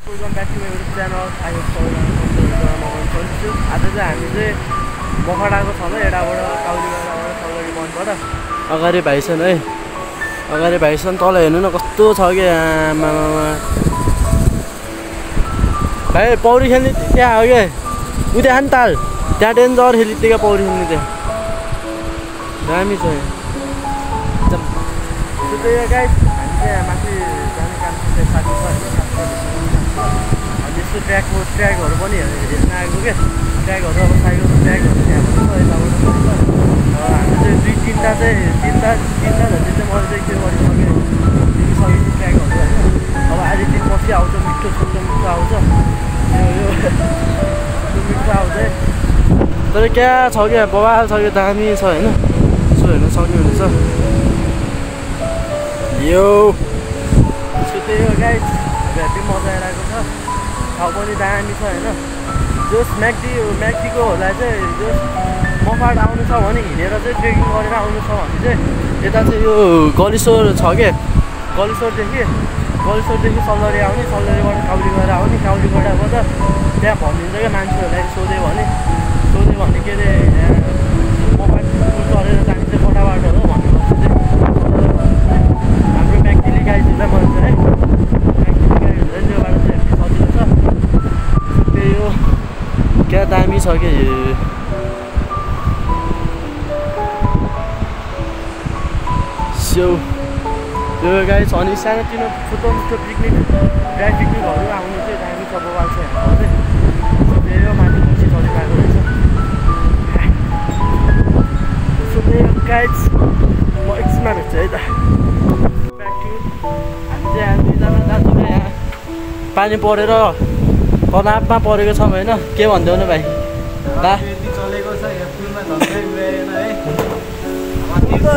Welcome back to my YouTube channel. I hope सबैजना छु। आज चाहिँ हामी चाहिँ बखडाको छ ल यताबाट काउलीबाट सौगरी बनबाट अगाडि भाइ छन् है, अगाडि भाइ छन्। तल हेर्नु न कस्तो छ कि आमा भाइ पौडी खेल्ने त्यहाँ हो कि उ त्यहाँ नि ताल त्यहाँ डेन्जर खेलिदिएका पौडी खेल्ने त्यहाँ दामी छ। त्यही गाइस हामी चाहिँ माथि जाने काम चाहिँ साथी छ यस्तो ट्र्याकहरू पनि हेर्न आएको क्या। ट्र्याकहरू अब साइकलको ट्र्याकहरू त्यहाँ पनि छ यताबाट पनि छ। हामी चाहिँ तिनवटा जति चाहिँ मैले चाहिँ त्यो गरिसकेँ दिइसकेको ट्र्याकहरू होइन। अब आज दिनपछि आउँछ मिठो छोटो मिठो आउँछ यो मिठो आउँछ है। तर क्या छ क्या बवाल छ कि दामी छ होइन। यसो हेर्न सक्नुहुनेछ यो त्यही हो गाइस। हेभी मजा आइरहेको छ, ठाउँ पनि दामी छ होइन। जस म्याक्दीको होला चाहिँ जस मफाट आउनु छ भने हिँडेर चाहिँ ट्रेकिङ गरेर आउनु छ भने चाहिँ यता चाहिँ यो गलिसोर छ क्या। गलिसोरदेखि सल्लरी आउने, सल्लरीबाट काउली गएर आउने, काउलीबाट त्यहाँ भनिदिन्छ क्या मान्छेहरूलाई सोध्यो भने के अरे मफाट चढेर जाने चाहिँ कताबाट हो भनेपछि चाहिँ हाम्रो म्याक्दीले गाइडहरूलाई भन्छ है। क्या दामी छ क्या यो गाइस। अनि सानोतिनो छोटो मिठो पिकनिक ड्राई पिकनिकहरू आउनु चाहिँ दामी छ बवाल छ हाम्रो चाहिँ। त्यही हो माथि खुसी चलिरहेको रहेछ। सो त्यही हो गाइस, म एकछिनमा भेट्छु है त। ब्याक टु हामी चाहिँ दुईजना दाजुले यहाँ पानी परेर तनावमा परेको छौँ होइन। के भन्दै हो भाइ? चलेको छ यहाँ पुलमा झन्डै उडाएन है।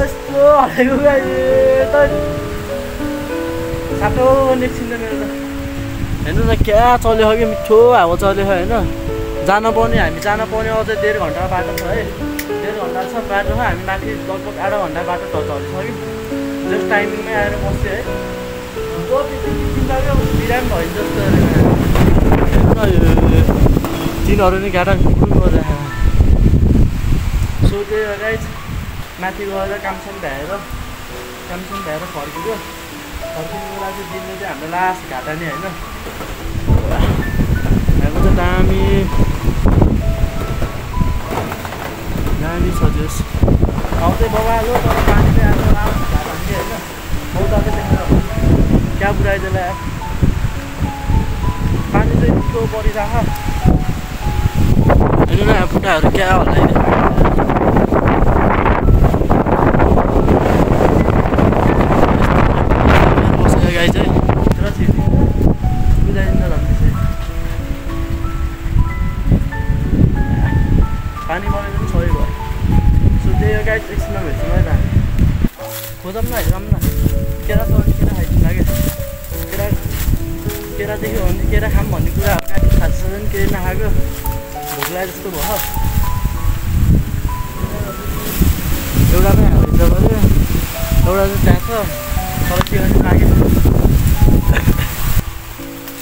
यस्तो हरेको त सातो निस्किँदैन मेरो त। हेर्नु न क्या चल्यो कि मिठो हावा चल्यो होइन। हामी जान पर्ने अझै 1.5 घन्टा बाटो छ है। 1.5 घन्टा छ बाटो छ। हामी माथि लगभग आधा घन्टा बाटो चलिसक्यो। जस्ट टाइमिङमै आएर बस्यो है। बिराम भयो जस्तो तिनीहरू नि गाडा गरेर। सो त्यही हो गाइस, माथि गएर कामसाम भ्याएर फर्किनुको लागि दिनु चाहिँ हाम्रो लास्ट घाटा नै होइन। हाम्रो चाहिँ दामी छ जस आउँदै बबालो। तर पानी चाहिँ आज लास्ट घाटा नि होइन। मौता चाहिँ देखेर क्या बुढाइदिएला पानी चाहिँ मिठो परिरहेको हेर्नु न। बुट्टाहरू क्या होला बसेको गाई चाहिँ तर छिर्नु बुझाइदिन्छ झन् त्यसै। पानी परेको पनि सही भयो। सो त्यही हो गाई, एकछिनमा भेट्छौँ है त। हामी खोजौँ न हेरौँ न केरा चढ्ने केरा खाइदिनु लाग्यो। केरा देख्यो भने केरा खाम भन्ने कुरा हो। गाडी खान्छ नि केही नखाएको भोक लाग्यो जस्तो भयो। एउटा पनि हालिन्छ गऱ्यो, एउटा चाहिँ त्यहाँ छ तर के गर्नु लाग्यो।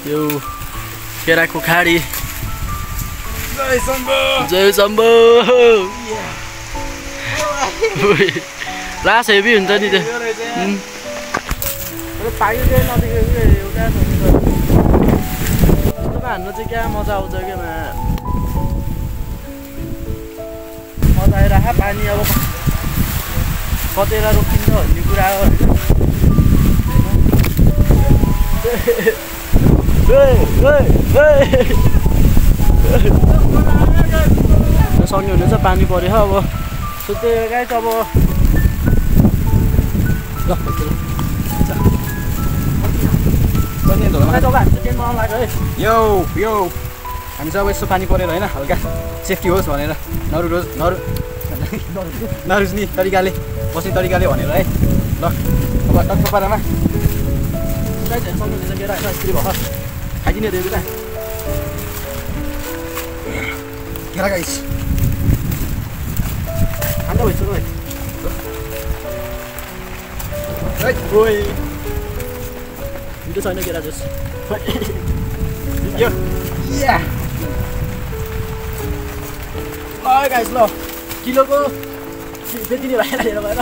यो केराको खाडी जय शम्भो लास हेभी हुन्छ नि त्यो। पाइयो नदेखेको एउटा यस्तोमा हान्नु चाहिँ क्या मजा आउँछ क्या मजा आइरह। पानी अब कतिलाई रोकिन्छ भन्ने कुरा हो होइन। सक्ने हुनेछ पानी पऱ्यो अब। सो त्यही गाइस अब यो हामी चाहिँ अब यस्तो पानी परेर होइन हल्का सेफ्टी होस् भनेर नरुज्ने तरिकाले बस्ने तरिकाले भनेर है। ल अब टक्क पारामा खाइदिने दिएको त केरा गाइस खाँदा भइसक्यो है। मिठो छैन केरा juice Yo. Yeah. Lo guys lo. किलोको बेचिने भाइलाई हेरेर भएर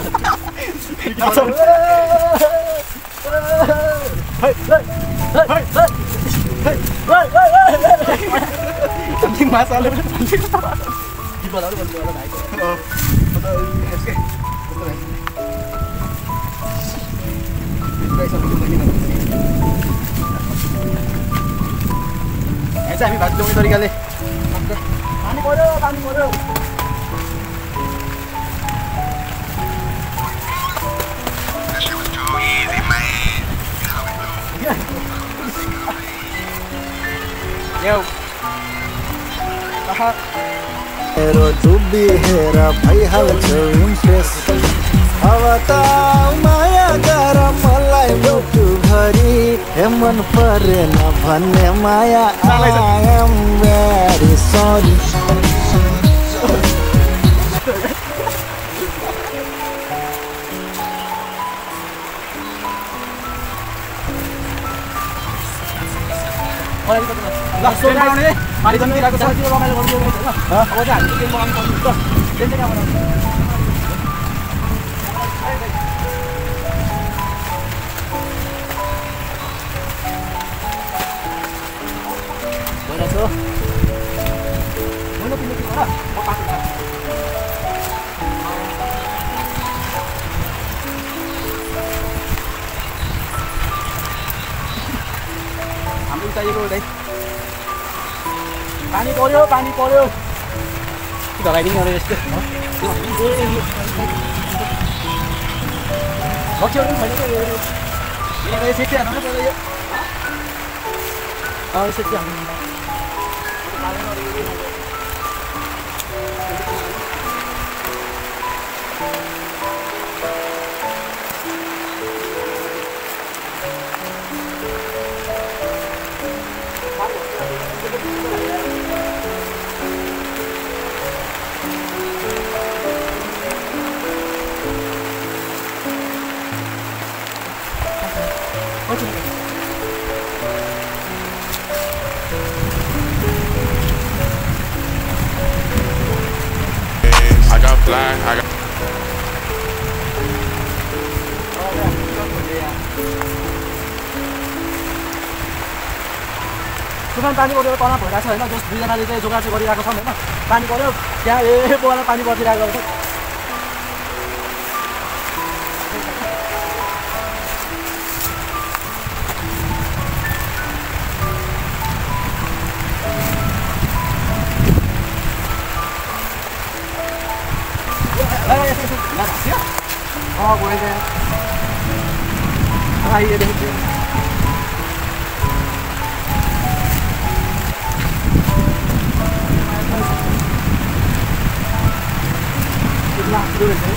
माछाले हामी भात ल्याउने तरिकाले पानी पर्यो Yo. Hero to be hero, I have to impress. Avata Maya Gara Malay to Hari, Heman Parena Pane Maya. I am very sorry. Langsung बनाउने पानी जम्न दिइराको छ त्यो रमाइलो गर्नु हैन अब चाहिँ हामी गेम बनाउनु पर्छ त त्यसले के बनाउनु भइरा छ मैले पिने के होला म पाछु हाम्रो चाहिएको हो पानी पर्यो धराइदिनु अरे यस्तो बक्सीहरू पनि छैन यो सेफ्टी हाल्नु पर्यो यो सेफ्टी हाल्नु I got fly, I got सुकान पानी परेर तल भइरहेको छ होइन जस दुईजनाले चाहिँ जोगाड चाहिँ गरिरहेको छन् होइन पानी पऱ्यो त्यहाँ बोला पानी परिरहेको छ Nah, dulu